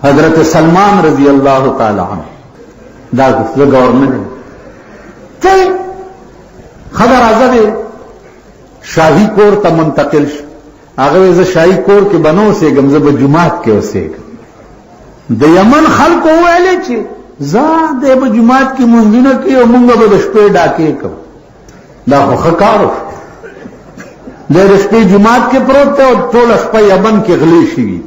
حضرت سلمان رضی اللہ تعالی عنہ دا گورنمنٹ تے خبر آزاد شاہی کور تا منتقل شو هغه ز شاہی کور کې بنو سیګم زب جمعات کې اوسېګم د یمن خلکو ویلې چې زه د جمعات کې مونږ کې او مونږ به د شپې ډاکې کوم دا خو کارو د شپې جمعات کې پروت ته او ټول شپه یمن کې غلي شي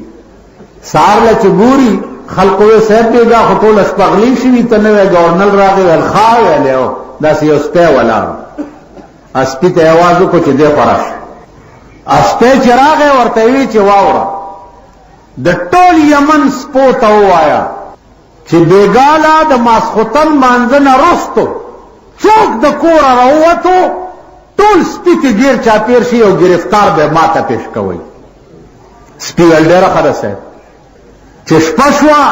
سار له چګوري خلکو یې صاحب دیګه خو ټول شپه غلي شي ته نو گورنر راغی الخا ویلو دا سیو سپه ولا اسپی ته आवाज کو چې دې پراش اسپه چراغ ورته وی چې واوره د ټول یمن سپو ته وایا چې بیګالا د ماسختن مانځنه رستو څوک د کور راووتو ټول سپی ته ګیر چا پیر شي او گرفتار به ماته پیش کوي سپی ولډره خلاصه چې شپشوا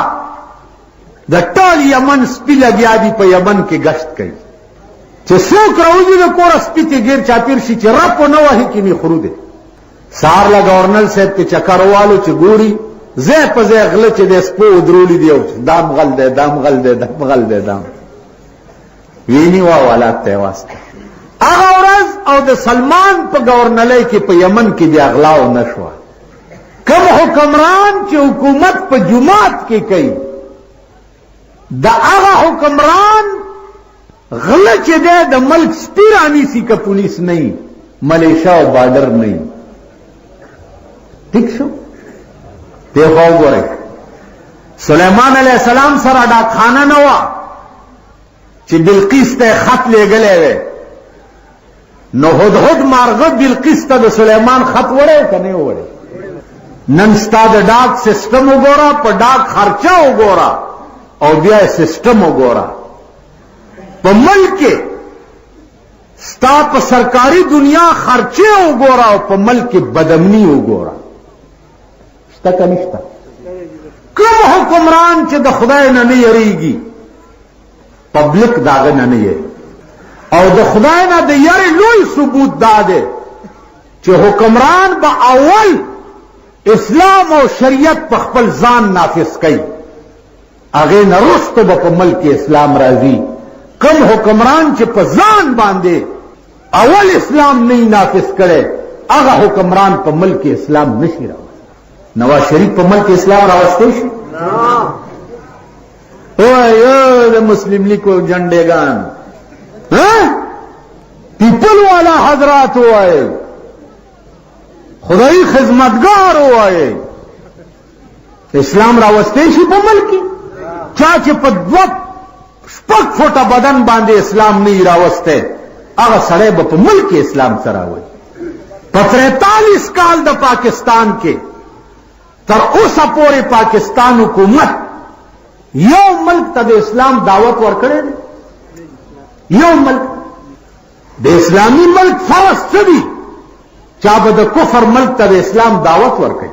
د ټول یمن سپی لګیا دي په یمن کې گشت کوي چې څوک راوځي د کور سپی ته ګیر چا پیر شي چې رپ نه وهي کې نه خرو دي سار لا گورنر صاحب ته چکروالو چې ګوري زه په زه غل چې د سپو درولې دی دام غل دی دام غل دی دام غل دی دام ویني وا ولات ته واسطه هغه ورځ او د سلمان په گورنلۍ کې په یمن کې بیا غلاو نشو کوم حکمران چې حکومت په جمعات کې کوي دا هغه حکمران غل چې د ملک سپیرانی سی کا پولیس نہیں ملیشیا او بارڈر نہیں ٹھیک شو دیکھو گورے سلیمان علیہ السلام سره ډاک خانه نه وا چې بلقیس ته خط لګلې وې نو هدهد مارغه بلقیس ته د سلیمان خط وړه کنه وړه نن ستاد ډاک سیستم وګورا په ډاک خرچه وګورا او بیا سیستم وګورا په ملک ستا په سرکاري دنیا خرچه وګورا او په ملک بدامنی وګورا شته کنيشته کوم حکمران چې د خدای نه نه یریږي پبلک داغه نه نه یری او د خدای نه د یری لوی ثبوت داده چې حکمران به اول اسلام او شریعت په خپل ځان نافذ کوي هغه نه رستو په ملک اسلام راځي کوم حکمران چې په ځان باندې اول اسلام نه نافذ کړي هغه حکمران په ملک اسلام نشي راوړي نواز شریف په ملک اسلام راوستي شي او یو د مسلم لیگ کو جنډېګان پیپل والا حضرات وای خدای خدمتگار وای اسلام راوستي شي په ملک چا چې په دوه شپږ فوټه بدن باندې اسلام نه راوسته هغه سړی به په ملک اسلام سره وای په 43 کال د پاکستان کې تر اوسه پورې پاکستان حکومت یو ملک ته د اسلام دعوت ورکړي یو ملک د اسلامي ملک فرض څه دي چا به د کفر ملک ته د اسلام دعوت ورکړي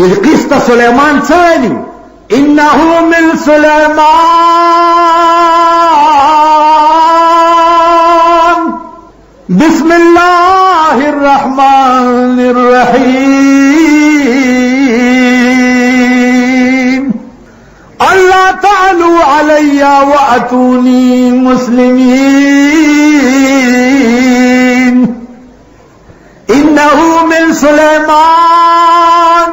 بلقیس ته سلیمان څه ویلي انه من سلیمان بسم الله الرحمن الرحیم اللہ تعالوا علی واتونی مسلمین انه من سلیمان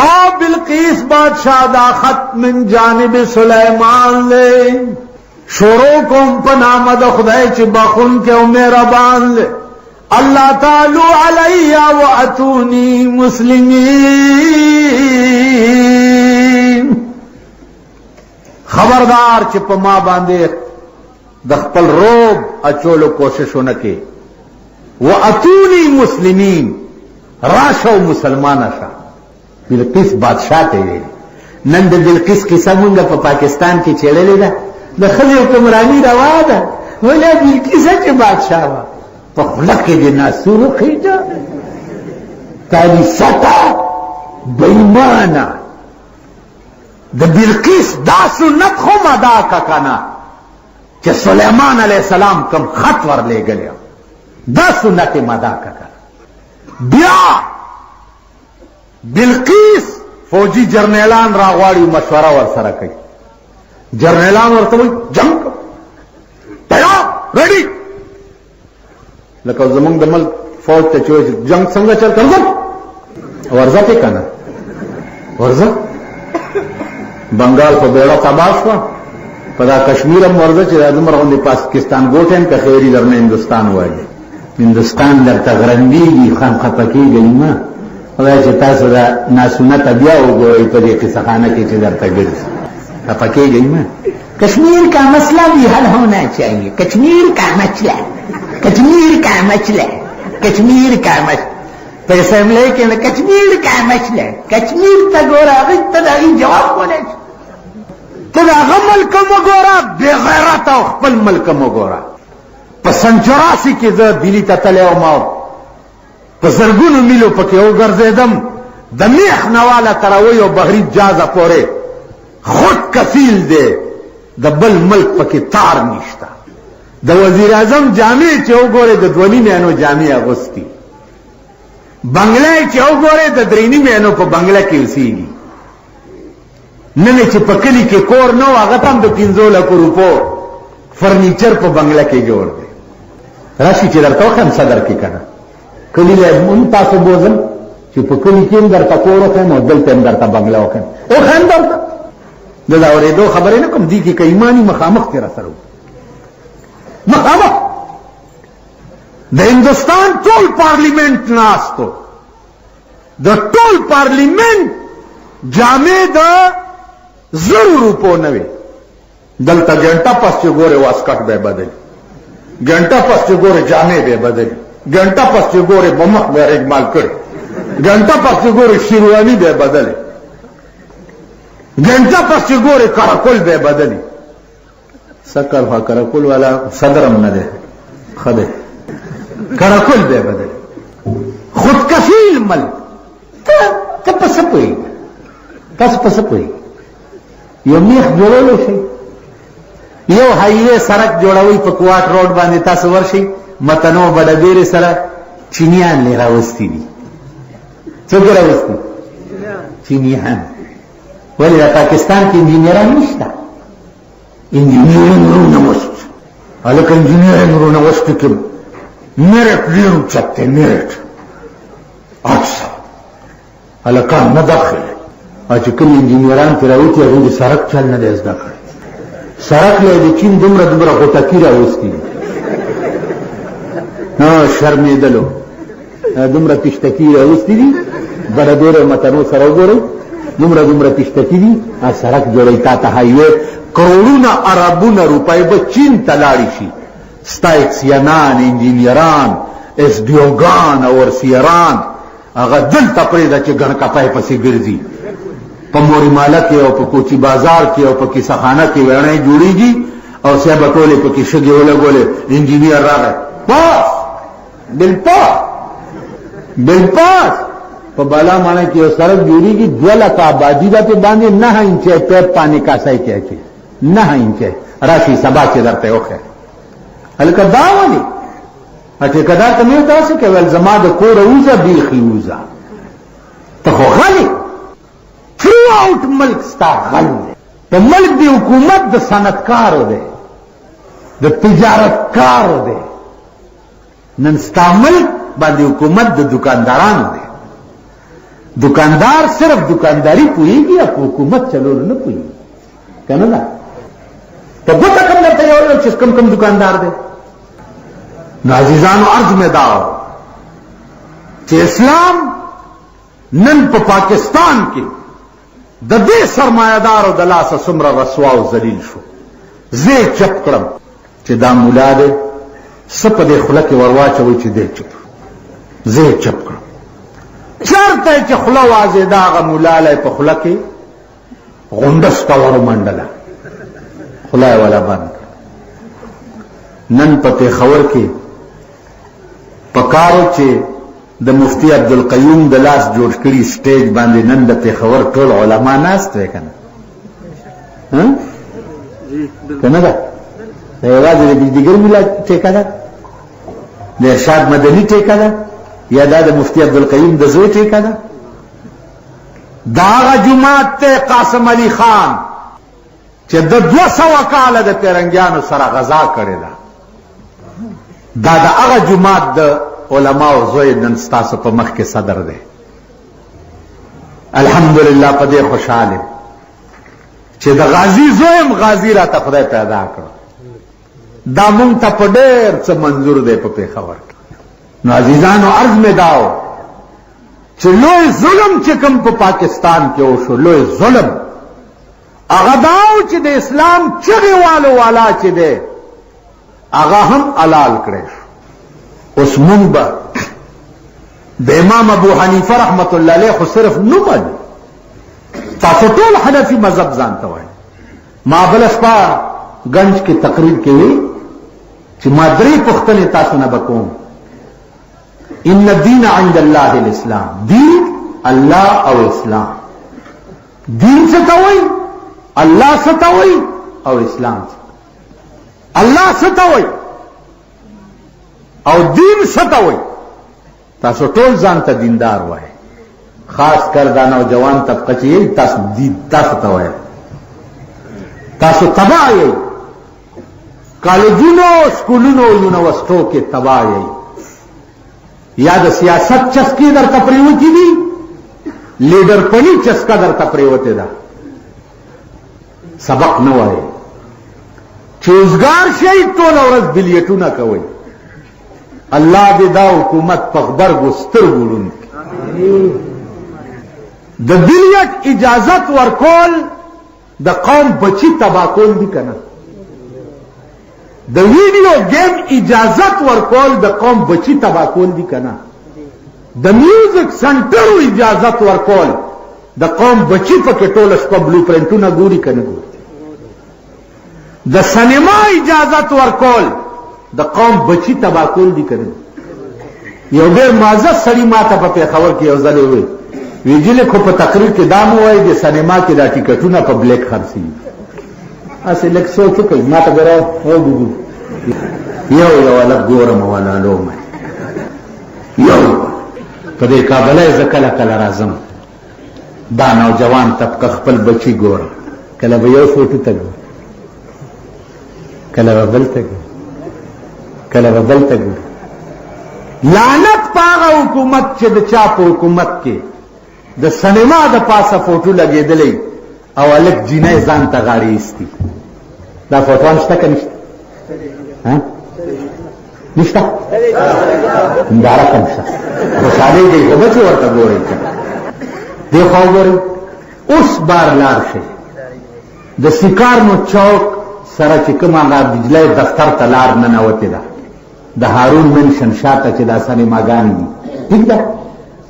او بلقیس بادشاہ دا خط من جانب سلیمان لے شروع کم پنام دا خدای چی بخون کے او مہربان لے اللہ تعالی علیہ و اتونی مسلمین خبردار چی پا ما باندے دخپل روب اچولو کوششو نکے و اتونی مسلمین راشو مسلمان شا بلقیس بادشاہ ته ویل نن د بلقیس قصه مونږ په پاکستان کې چیرلې ده د خځې حکمرانی روا ده ولا بلقیس چې بادشاہ وا په خلق کې د ناسور خېجا تالی ستا بېمانه د بلقیس دا سنت خو مدا کا کنا چې سليمان عليه السلام کوم خط ورلېګل دا سنت مدا کا بیا بلقیس فوجي جرنیلان راغواړي مشوره ورسره کوي. جرنیلان ورته وایي جنگ تیار ریډي. لکه زمونږ د ملک فوج ته چې جنگ څنګه چل کړو ورځه ته کنه ورځه بنگال په بیړه تباہ شو. په دا کشمیر هم ورځه چې د مرغوندې پاکستان ګوټین که خیری درنه هندستان وایي. هندستان درته غرندېږي خام خفه کېږئ مه. خدای چې تاسو دا ناسنته بیا وګورئ په دې قصهخانه کې چې درته ګرځي خفه کېږئ مه. کشمیر کا مسئلہ بھی حل ہونا چاہیے. کشمیر کا مسئلہ کشمیر کا مسئلہ کشمیر کا مسئلہ پیسے ملے کہ کشمیر کا مسئلہ کشمیر تا گورا تداغی جواب کونے تداغ ملک مگورا بے غیرت او خپل ملک مگورا. پسن 84 کې زه دلی ته تللی وم او په زرګونو میلو پکې وګرځېدم. د میخ نواله تروي او بحري جازه پورې خود کفیل دی. د بل ملک پکې تار نشته. د وزیر اعظم جامع چې وګوره د 2 مینو جامع اغوستي. بنگله چې وګوره د 3 مینو په بنگله کې اوسېږي. نن چې په کلی کې کور نو هغه هم د 15 لک روپو فرنیچر په بنگله کې جوړ دی. راشي چې درته وخم صدر کې کنه کلی له مون تاسو بوزم چې په کلی کې درته کور وخم او دلته درته بنگله وخم او خان درته دا اورېدو خبرې نه کوم دي کې ایمانی مخامخ تیر سره مخامخ د هندستان ټول پارلیمنت ناستو. د ټول پارلیمنت جامع د 0 روپو نه وي. دلته ګنټه پس چې ګوره واسکټ به بدل ګنټه پس چې ګوره جامع به بدل ګنټه پس چې ګوره بمخ به اجمال کړي ګنټه پس چې ګوره شیروانی به بدل ګنټه پس چې ګوره کرکول به بدلی. سکر ها کرکول والا صدرم نه ده خده کرکول به بدل. خود کفیل ملک ته پس پوي تاسو پس پوي یو میخ جوړولو شي یو هایوے سړک جوړوي په کوټ روډ باندې تاسو ورشي متنو بډبیر سره چینیان لراوستي دي. څوک راوستي؟ چینیان. ولی دا پاکستان کې انجینران نشته. انجینرینګ رونه وست الکه انجینرینګ رونه وست کې میرټ ډیرو چته میرټ اچھا الکه نه داخله چې کوم انجینران تراوتی هغه د سړک چل نه دی زده کړی. سړک له د چین دومره غوټکی راوستي نو شرمېدلو دومره پشتکی راوستي دي بډبیر متنو سره وګورئ دومره پشتکی دي. سړک جوړی تا ته هایوے کروڑونه اربونه روپۍ به چین ته لاړې شي. ستا اکسیانان انجینیران اس ډیوګان او ورسیران هغه دلته پرېږده چې ګڼ کپای پسې ګرځي. په موري ماله کې او په کوچي بازار کې او په کیسهخانه کې ویڼې جوړیږي او صاحب ټولې پکې شګې ولګولې انجینیر راغی پاس بل پاس په بالا معنی کې یو سړک جوړیږي 2 لک آبادی ده په باندې 9 انچه پیپ پانی کاسای کې اچي 9 انچه راشي سبا چې درته وخه هلکه دا ونی اته کدا ته مې تاسو کې ول زما د کور اوزه بیخي اوزه ته خو غلي through out ملک ستا غل په ملک دی حکومت د صنعتکارو دی د تجارت کارو دی. نن ستا ملک باندې حکومت د دکاندارانو دی. دکاندار صرف دکانداری پوئیږي او حکومت چلول نه پوئیږي کنه دا ته ګوته کوم درته یو چې کوم دکاندار دی. نو عزیزانو عرض مې داو چې اسلام نن په پاکستان کې د دې سرمایدارو د لاسه څومره رسوا او ذلیل شو. زه چپ کړم چې دا مولا دی څه په دې خوله کې ورواچوي چې دی چپ. زه چپ کړم چرته چې خوله واځي دا هغه مولا لی په خوله کې غونډسته ورمنډله خوله یې ولا بند. نن په پېښور کې پکارو چې د مفتی عبدالقیوم د لاس جوړ کړي سټیج باندې نن د پېښور ټول علما ناست وی کنه کنه دا یوازې د بجدګر ملا ټیکه ده د ارشاد مدني ټیکه ده یا دا د مفتی عبدالقیوم د زوی ټیکه ده داغه جماعت ته قاسم علی خان چې د 200 کاله د پیرنګیانو سره غزا کړې ده. دا د هغه جماعت د علماو زوی نن ستاسو په مخ کې صدر دی. الحمدلله په دې خوشاله چې د غازی زویم غازی را ته خدای پیدا کړ. دا مونږ ته په ډېر څه منظور دی په پېښور کې. نو عزیزانو عرض مې داو چې لوی ظلم چې کوم په پاکستان کې وشو، لوی ظلم هغه داو چې د اسلام چغې والو والا چې دی هغه هم حلال کړی شو. اوس مونږ به د امام ابو حنیفه رحمت الله علیه خو صرف نوم دی، تاسو ټول حنفي مذهب ځان ته وایي. ما بله شپه گنج کې تقریر کې وی چې ما 3 پوښتنې تاسو نه بکوم. ان الدین عند الله الاسلام، دین الله او اسلام. دین څه ته وایي؟ الله څه ته وایي او اسلام څه؟ الله څه ته وایي او دین څه ته وایي؟ تاسو ټول ځان ته دیندار وایي، خاص کر دا نوجوان طبقه چې تاسو دین تاسو ته وایي. تاسو تباہ یې، کالجونو سکولونو یونیورسټو کې تباہ یې. یا د سیاست چسکې درته پریوتې دي، لیډر پنی چسکه درته پریوتې ده. سبق نه وایي چې اوزګار شئ ټوله ورځ بلیټونه کوئ. الله دې دا حکومت په غبرګو سترګو ړوند کړي. د بلیټ اجازت ورکول د قوم بچی تباه کول دي که نه؟ د ویډیو گیم اجازت ورکول د قوم بچی تباه کول دي که نه؟ د میوزک سنټرو اجازت ورکول د قوم بچی پکې ټوله شپه بلو پرنټونه ګوري که نه ګوري؟ د سینما اجازت ورکول د قوم بچی تباه کول دي که نه؟ یو ډېر معزز سړي ما ته په پېښور کې یو ځل وویل، ویجلې خو په تقریر کې دا مو وایي د سینما کې دا ټیکټونه په بلیک خرڅېږي. هسې لږ سوچ وکړئ، ما ته ګوره وګورو یو هلک ګورم ولالو مې یو په دې کابله زه کله کله راځم، دا نوجوان طبقه خپل بچي ګورم، کله به یو فوټو ته ګورم، کله به بل ته ګورم، کله به بل ته ګورم. لعنت په هغه حکومت چې د چا په حکومت کې د سینما د پاسه فوټو لګېدلی او هلک جینۍ ځان ته غاړې ایستي. دا فوټوان شته که نشته؟ نشته؟ هنداره کم شته، خوشحالېږئ خو بچې ورته ګورئ که دې خوا وګورئ. اوس بار لاړ شئ د سیکارنو چوک سره چې کوم هغه بجلی دفتر ته لار ننوتې ده، د هارون منشن شاته چې دا سینماګانې دي، ټیک ده؟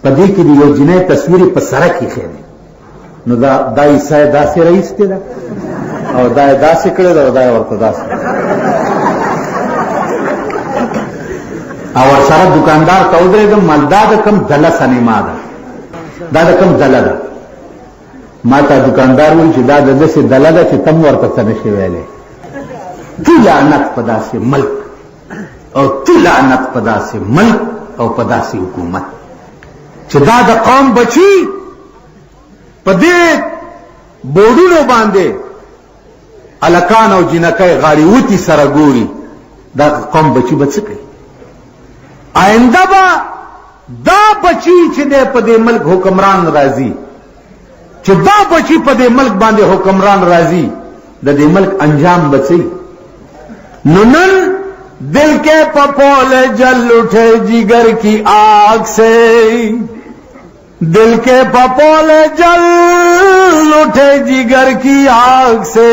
په دې کې د یو جنۍ تصویر په سړک ایښی دی. نو دا عیسی یې داسې راایستې ده او دا یې داسې کړې ده او دا یې ورته داسې او ورسره دکاندار ته ودرېدم، مال دا د کوم دله سینما ده، دا د کوم دله ده؟ ما ته دکاندار وایي چې دا د داسې دله ده چې تم ورته څه نشي ویلی. تو لعنت په داسې ملک او تو لعنت په داسې ملک او په داسې حکومت چې دا د قوم بچي په دې بورډونو باندې الکان او جنکۍ غاړې وتي سره ګوري. دا قوم بچي به څه کوي؟ آئنده به دا بچي چې دی په دې ملک حکمران راځي، چې دا بچي په دې ملک باندې حکمران راځي، د دې ملک انجام به څه؟ نو نن دل کے پپول جل اٹھے جگر کی آگ سے، دل کے پپول جل اٹھے جگر کی آگ سے،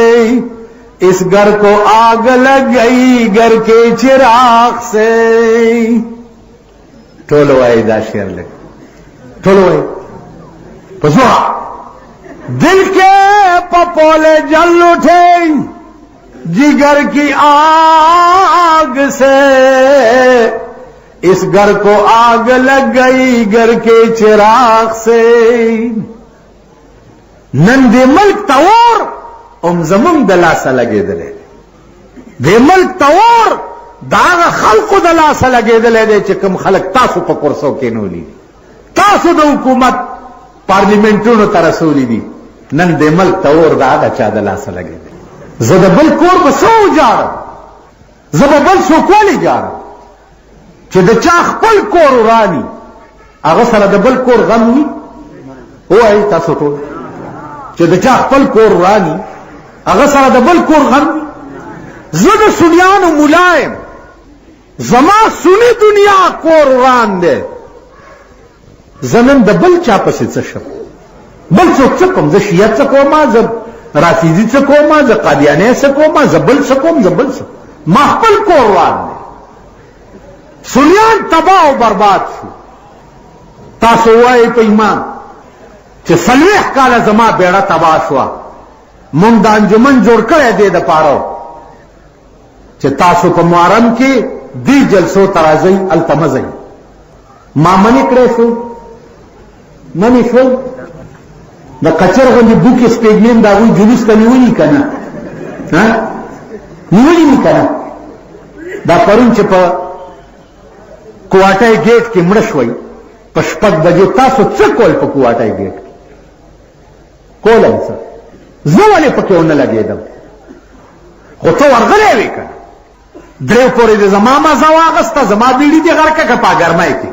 اس گھر کو آگ لگ گئی گھر کے چراغ سے. ټولو وایي دا شعر لګ ټولو وایي پسوا. دل کے پپول جل اٹھے जिगर की आग से, इस घर को आग लग गई घर के चिराग से. नन दे मुल्क तवर ام زمون د لاسه لګېدلې دې ملک تور دا خلق د لاسه لګېدلې دي چې کوم خلق تاسو په کورسو کې نولي. تاسو د حکومت پارلیمنټونو ته رسولي دي نن د ملک ته اور د هغه چا د لاسه لګېدی. زه د بل کور به څه وجاړم، زه به بل څوک ولې جاړم چې د چا خپل کور وراني هغه سره د بل کور غم وي؟ وایي تاسو ټول چې د چا خپل کور وراني هغه سره د بل کور غم وي؟ زه د سنیانو ملا یم، زما سنی دنیا کور وران دی، زه نن د بل چا پسې څه شم؟ بل څوک څه کوم؟ زه شیعه څه کوم، زه رافضي څه کوم، زه قادیانی څه کوم، زه بل څه کوم، زه بل څه، ما خپل کور وران دی. سنیان تباہ او برباد شو. تاسو وایئ په ایمان چې 40 کاله زما بیړه تباہ شوه، مونږ د انجمن جوړ کړی دی دپاره چې تاسو په محرم کې دې جلسو ته راځئ، هلته مه ځئ. ما منې کړی شو، منې شول. د کچر غوندې بوکې سپېږمیم د هغوی جلوس ته نیولي که نه؟ نیولي مې که نه؟ دا پرون چې په کوواټی ګیټ کې مړه شوئ په 6 بجې، تاسو څه کول په کوواټی ګیټ کې؟ کولم څه؟ زه ولې پکې ونه لګېدم؟ خو ته ورغلی وې که نه؟ 3 پورې د زما مزه واغسته، زما بیړي دې غرقه که په ګرمۍ کې،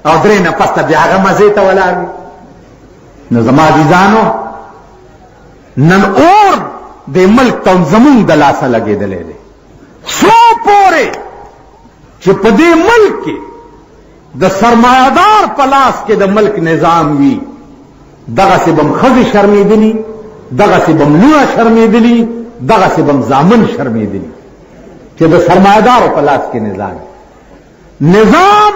او 3 نه پس ته بیا هغه مزې ته ولاړ وې. نو زما عزیزانو نن اور د ملک ته زمونږ د لاسه لګېدلی دی. څو پورې چې په دې ملک کې د سرمایهدار په لاس کې د ملک نظام وي، دغسې به م ښځې شرمېدلي، دغسې به م لونه شرمېدلي، دغسې به م زامن شرمېدلي چې د سرمایهدارو په لاس کې نظام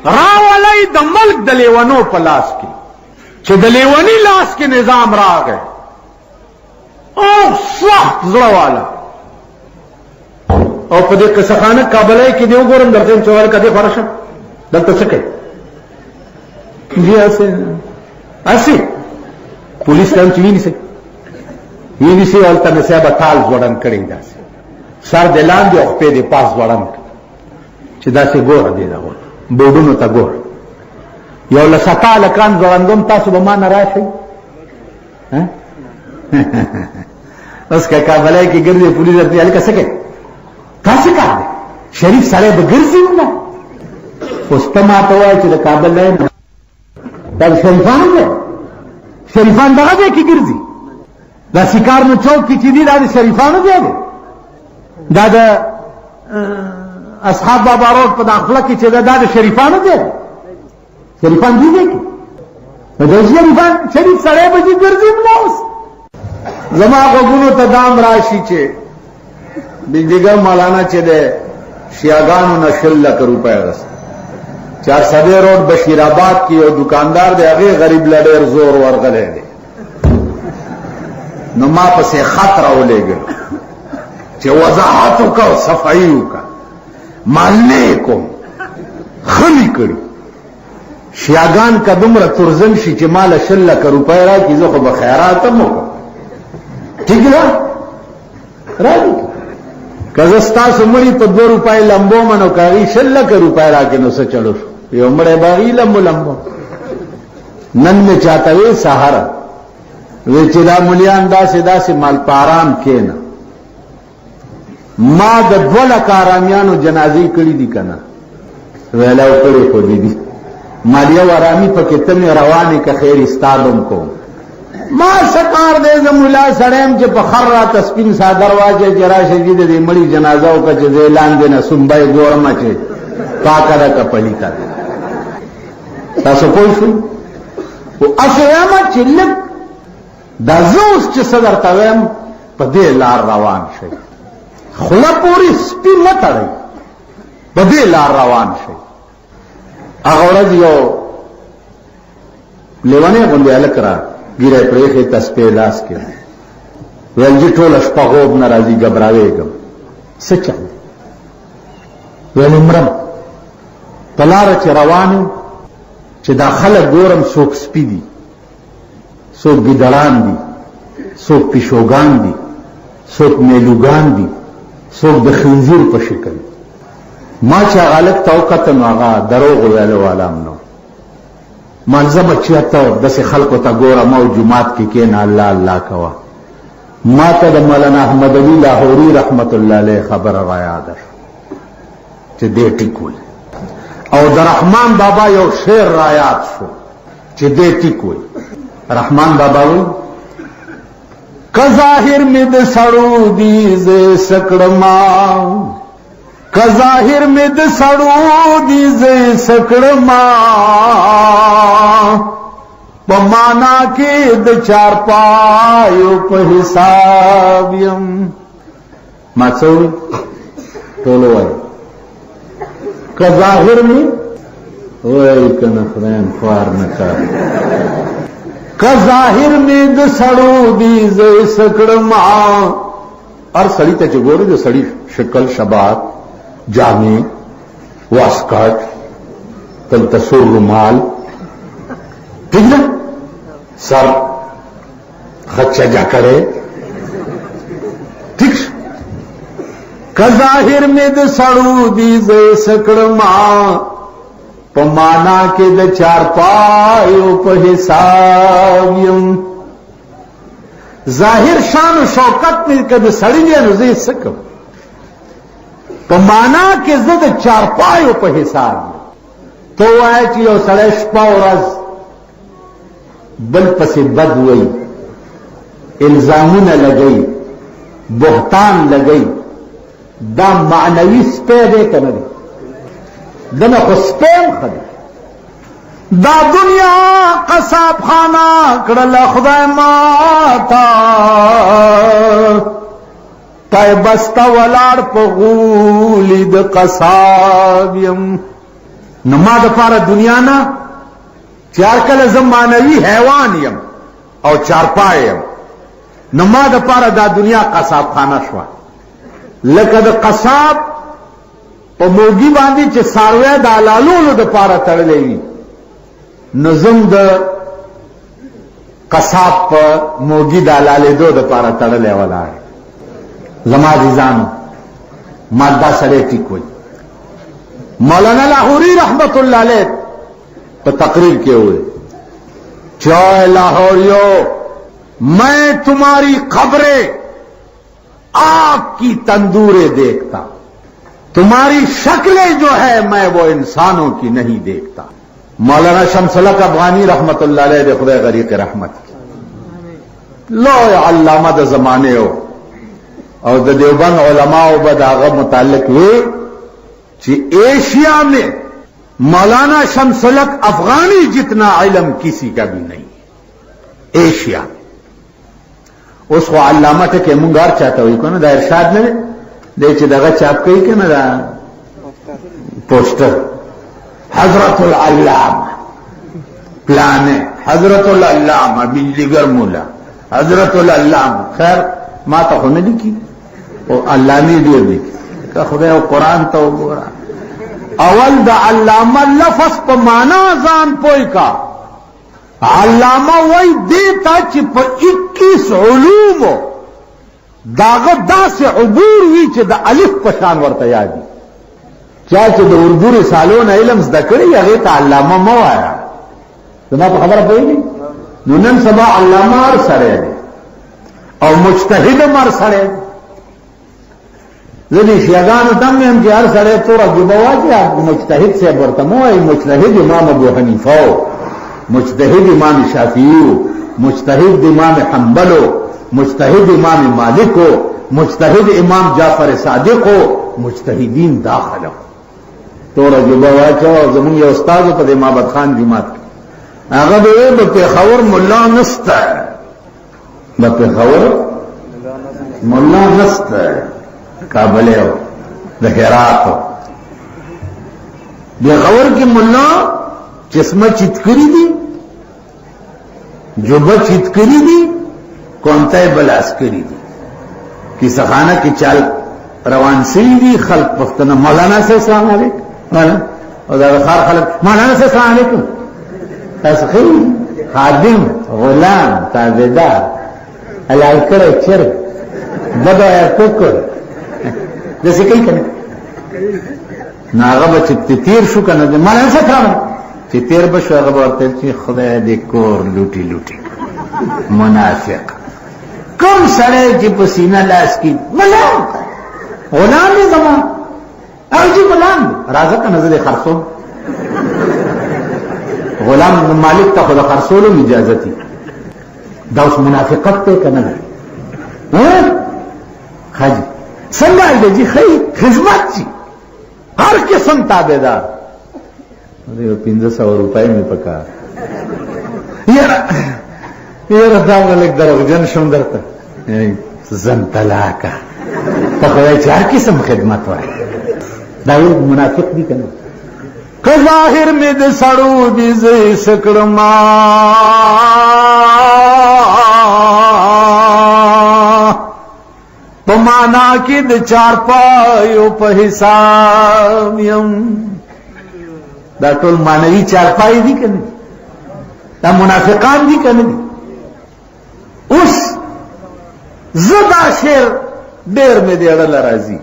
راولئ د ملک د لیونو په لاس کې، چې د لیونی لاس کې نظام راغی او سخت زړه والا. او په دې قصخانه کابلۍ کې دی وګورم درته یم چې ویل که دې خوره شم دلته څه کوي؟ جی هسې پولیس ته هم چې ونیسئ هلته مې صاحبه ټال ځوړند کړی داسې سر دې لاندې او خپې دې پاس ځوړند چې داسې ګوره دې دا بورډونو ته ګوره. یو له 7 هلکان ځوړندوم، تاسو به ما نه راشئ؟ اوس که کابلۍ کې ګرځې پولیس درته هلکه څه کوي؟ تاسې کار دی شریف سړی به ګرځي نه؟ اوس ته ما ته وایه چې د کابل لاین دا د شریفانو دی، شریفان دغه ځای کې ګرځي، دا سیکارنو چوک کې چې دي دا د شریفانو ځای دی، دا د اصحاب بابا روډ په داخله کې چې دا د شریفانو ځای دی. شریفان دي ځای کې د شریفان شریف سړی به چې ګرځي نه. اوس زما غوږونو ته دام راشي چې بجلیګر مولانا چې د شیعاګانو نه 6 لک روپۍ اخیست. 4 روډ بشیر آباد کې یو دکاندار دی، هغې غریب له ډېر زور ورغلی دی. نو ما پسې خط راولېږل چې وضاحت وکړه او صفایي وکړه. مالنې کوم ښه مې کړي. شیعاګان که دومره ترزن شي چې ما له 6 لک روپۍ راکړي، زه خو به خیرات هم وکړم. ټیک ده راځي که زه ستاسو مړي په 2 روپۍ لمبو منو که هغې 6 لک روپۍ راکړي نو څه چلو شو؟ یو مړی به هغې لمبو. نن مې چاته وی سهاره وی چې دا ملیان داسې مالپاران کېنه، ما د 2 لک آرامیانو جنازې کړي دي که نه؟ ویلا او کړې خو دې دي، مالیه و آرامي پکې ته مې روانې که خیر ستا بم کوم. ما سکار دې زه ملا سړی یم چې په خر راته سپین څادر واچوې چې راشه جي د دې مړي جنازه وکړه چې زه یې لاندې نه سومبه یې ګورمه چې پاکه ده که پلیته ده. تاسو پوه شئ؟ خو هسې وایم چې لږ دا زه اوس چې څه درته وایم په دې لار روان شئ، خوله پورې سپي مه تړئ، په دې لار روان شئ. هغه ورځ یو لیونی غوندې هلک را ګیره پرېښې تسپې لاس کې ویل جي ټوله شپه خوب نه راځي ګبراوېږم. څه چل دی؟ ویل مرم په لاره چې روان یم چې دا خلک ګورم څوک سپي دي، څوک ګیدړان دي، څوک پیشوګان دي، څوک میلوګان دي، څوک د خنزیر په شکل. ما چې هغه هلک ته وکتل نو هغه دروغ ویلو والا هم نو. منځه بچیا ته داسې خلکو ته ګوره ما جومات کې کېنه الله الله کوه. ما ته د مولانا احمد علي لاهوري رحمت الله علیه خبره را یاده چې دې ټیک وي، او د رحمان بابا یو شعر را یاد شو چې دې ټیک وي. رحمان بابا وی که ظاهر می د سړو دی زه سکړما، که ظاهر می د سړو دی زه سکړما، په معنا کې د چار پایو په حساب یم. ما څوي ټول وای که ظاهر می وای کنه خدایم خوار نه کار، که ظاهر می د سړو دی زه سکړما. هر سړی ته چې ګوري د سړی شکل شباب جامع واسکټ تل سور رومال ٹھیک نا سر خدشہ جا کرے ٹھیک که ظاهر می د سړو دی زه سکړما، په معنا کې د چار پایو په حساب یم. ظاهر شان و شوکت می که د سړی دی نو زه سکم، په معنا کې زه د چار پایو په حساب یم. تو وایي چې یو سړی شپه ورځ بل پسې بد وایي، الزامونه لګوي، بهتان لګوي، دا معنوي سپی دی که نه دی؟ دنه خو سپیم خدای. دا دنیا قصاب خانه کړله خدای ماتا، پای بسته ولاړ په غولي د قصاب یم. نو ما د پاره دنیا نه چې هر کله زه معنوي حیوان یم او چارپای یم، نو ما د پاره دا دنیا قصاب خانه شوه. لکه د قصاب په موږي باندې چې څاروی د حلالولو د پاره تړلی وي، نو زم د قصاب په موږي د حلالېدو د پاره تړلی ولاړ. زما عزیزانو ما دا سړی ټیک وایي. مولانا لاہوری رحمت اللہ علیہ تو تقریر کیے ہوئے چائے لاہوریو میں تمہاری خبریں آگ کی تندوریں دیکھتا، تمہاری شکلیں جو ہے میں وہ انسانوں کی نہیں دیکھتا. مولانا شمس الحق افغانی رحمت اللہ علیہ دے خدا غریق رحمت لو علامہ دا زمانے ہو اور دا دیوبند علماء بد آغا متعلق ہوئے کہ ایشیا میں مولانا شمس الحق افغانی جتنا علم کسی کا بھی نہیں ہے ایشیا میں. اس کو علامہ تھے کہ منگار چاہتا ہوئی کو نا دا ارشاد میں دے چی دغا چاپ کئی کہ نا دا پوسٹر حضرت العلامہ پلانے حضرت العلامہ بجلیگر مولا حضرت العلامہ. خیر ما تا خونه لکی او علامی دیر لکی کہ خدای او قرآن تا گورا اول دا علامہ لفظ پا مانا زان پوئی کا علامہ وی دیتا چی پا 21 علومو داغا دا سے عبور وی چی دا الف پشان ورطا یادی چاچے دا اردو رسالون علم زدکری اغیتا علامہ مو آیا دنا پا خبر پوئی گی نونن سبا علامہ ار سرے دے او مجتہد مر سرے دے زدی شیعگانو تم میں ہم کہ ہر سڑے تورا جبوا کہ آپ مجتہد سے برتمو ہے مجتہد امام ابو حنیفہ مجتہد امام شافعی مجتہد امام حنبل مجتہد امام مالک مجتہد امام جعفر صادق مجتہدین داخل تورا جبوا کہ زمون یہ استاد پر امامت خان جماعت اگر بے خبر ملا نست ہے بے خبر ملا نست ہے کابلے ہو دہرات ہو بے خبر کی ملا چشمہ چتکری دی جبہ چتکری دی کونتا بلاسکری دی کی سخانہ کی چال روان سری دی خلق پختنا مولانا سے السلام علیکم مولانا خار خلق مولانا سے السلام علیکم تسخیر خادم غلام تابدار الالکر چر بدو یا ککر جیسے کئی کرنے ناغا بچے تیر شو کرنے دے مولانا سے سلام چې تیر بشو هغه ورته چې خدای دې کور لوټي لوټي منافق کوم سره چې پسینه لاس کی غلام دې زمان او چې غلام راځه کنه زه خرڅوم غلام مالک ته خود خرڅولو اجازه دي دا اوس منافقت ته کنه ها حاجی څنګه دې خی خدمت شي هر قسم تابعدار دیو 1500 روپۍ می پکار یاره دا ولک دروغجن شوم درته زن طلاقه په خدای چې هر قسم خدمت وای دا یو منافق دی کنه که ظاهر می د سړو دي زې سکړما په معنا کې د چار پایو په حساب یم دا ټول مانوي چارپای دي کنه دا منافقان دي کنه اوس زدا شعر ډېر مې دی اړه راځي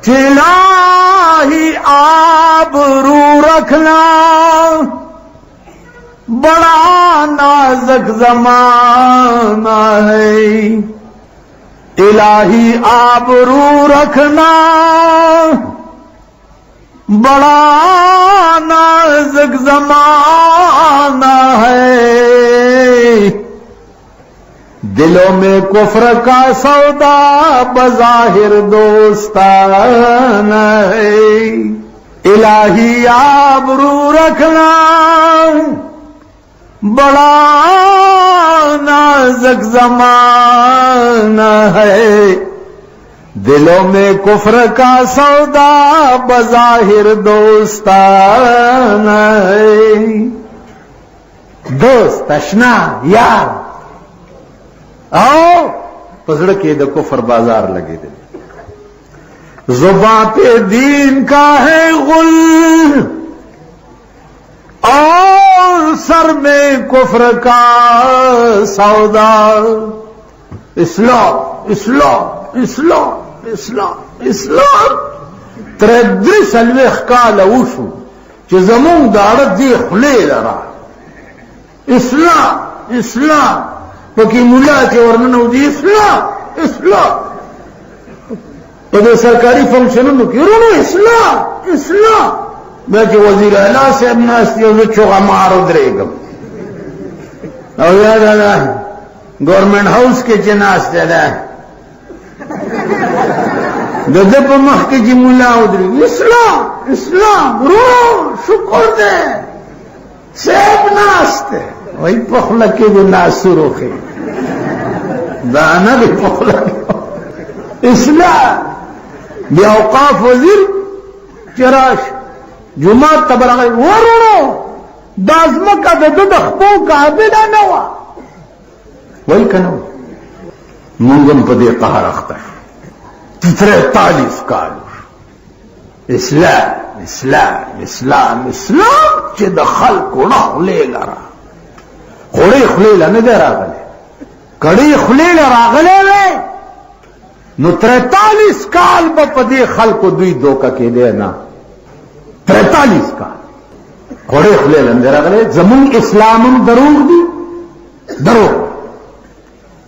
چې الہی آبرو رکھنا بڑا نازک زمانہ ہے الہی آبرو رکھنا بڑا نازک زمانہ ہے دلوں میں کفر کا سودا بظاہر دوستانہ ہے الہی آبرو رکھنا بڑا نازک زمانہ ہے دلوں میں کفر کا سودا بظاہر دوستانہ ہے دوست اشنا یار आओ पसड़ के द कुफर बाजार लगे दे जुबां पे दीन का है गुल और सर में कुफर का सौदा इस्लाम इस्लाम इस्लाम इस्लाम इस्लाम تردري سلوخ کال وشو چې زمون داړه دی خلې لرا اسلام اسلام پکې مولا چې ورننه ودی اسلام اسلام په دې سرکاري فنکشنونو کې ورونو اسلام اسلام بیا چې وزیر اعلی صاحب ناست یو چوغه مارو درېږم او یاد ده گورنمنٹ هاوس کې چې ناست ده د دې په مخ کې چې مولا ودرېږي اسلام اسلام رو شکر ده صاحب ناست وای په خله کې د ناسورو خې دا نه دی په خله اسلام بیا اوقاف وزیر چراش جمعه تبرغه ورونو د ازمکه د خپو قابله نه و وای کنه مونږ په دې قهر اخته 43 کال اسلام اسلام اسلام اسلام چې د خلکو نه خلې لرا خوري خلې نه دی راغلی کړي خلې راغلی وې نو 43 کال په دې خلکو دوی دوکه کې دی نه 43 کال خوري خلې نه راغلی زمون اسلامم دروغ دی دروغ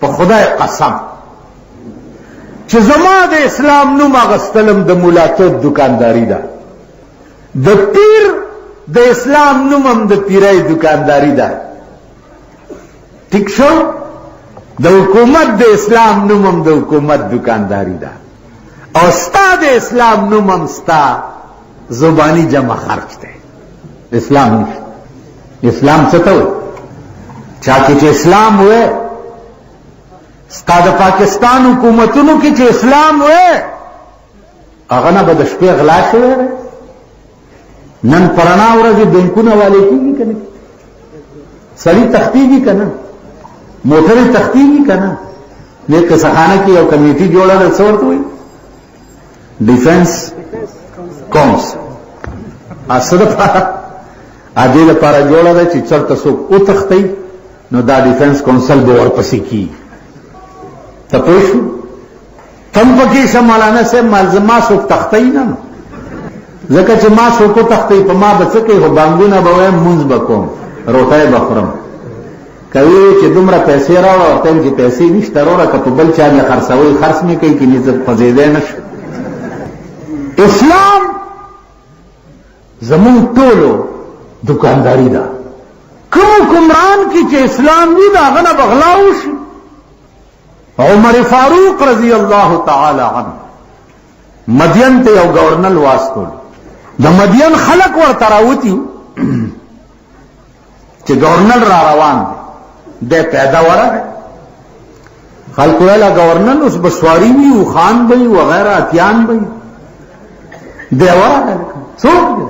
په خدای قسم چې زما د اسلام نوم اغستلم د مولاتوب دکانداری ده د پیر د اسلام نوم هم د پیرای دکانداری ده ٹھیک شو د حکومت د اسلام نوم هم د حکومت دکانداری ده او ستا د اسلام نوم هم ستا زبانی جمع خرچ ده اسلام نشته اسلام څه ته وایي چا کې چې اسلام وې ستا د پاکستان حکومتونو کې چې اسلام وې هغه نه به د شپې غلا شوی نن پرانا ورځې بینکونه والے کېږي که نه سړي تختېږي که نه موټرې تختېږي که نه دې قصخانه کې یو کمیټي جوړه ده څه ورته وایي ډیفنس کونسل څه دپاره دې لپاره جوړه ده چې چېرته څوک وتښتئ نو دا ډیفنس کونسل به ورپسې کېږي ته پوه شو تم پکې شه مولانا صاحب ملزما څوک تختئ نه نو ځکه چې ما څوک وتښتوي په ما به څه کوي خو بانګونه به وایم مونځ به کوم روټۍ به خورم کوي چې دومره پیسې راوړه ورته یم چې پیسې نشته راوړه که په بل چا مې خرڅوئ خرڅ مې کوي که نه زه خوځېدی نه شم. اسلام زمونږ ټولو دکانداري ده. کوم حکمران کې چې اسلام وي د هغه نه به غلا وشي. عمر فاروق رضی الله تعالی عنه مدین ته یو گورنر واستول. د مدین خلق ورته راوتي چې گورنر را روان دی پیدا ورغی. خلق ویلا گورنر اوس بسواری وي او خان به وغیرہ اتیان به دی ورغی. څوک دی؟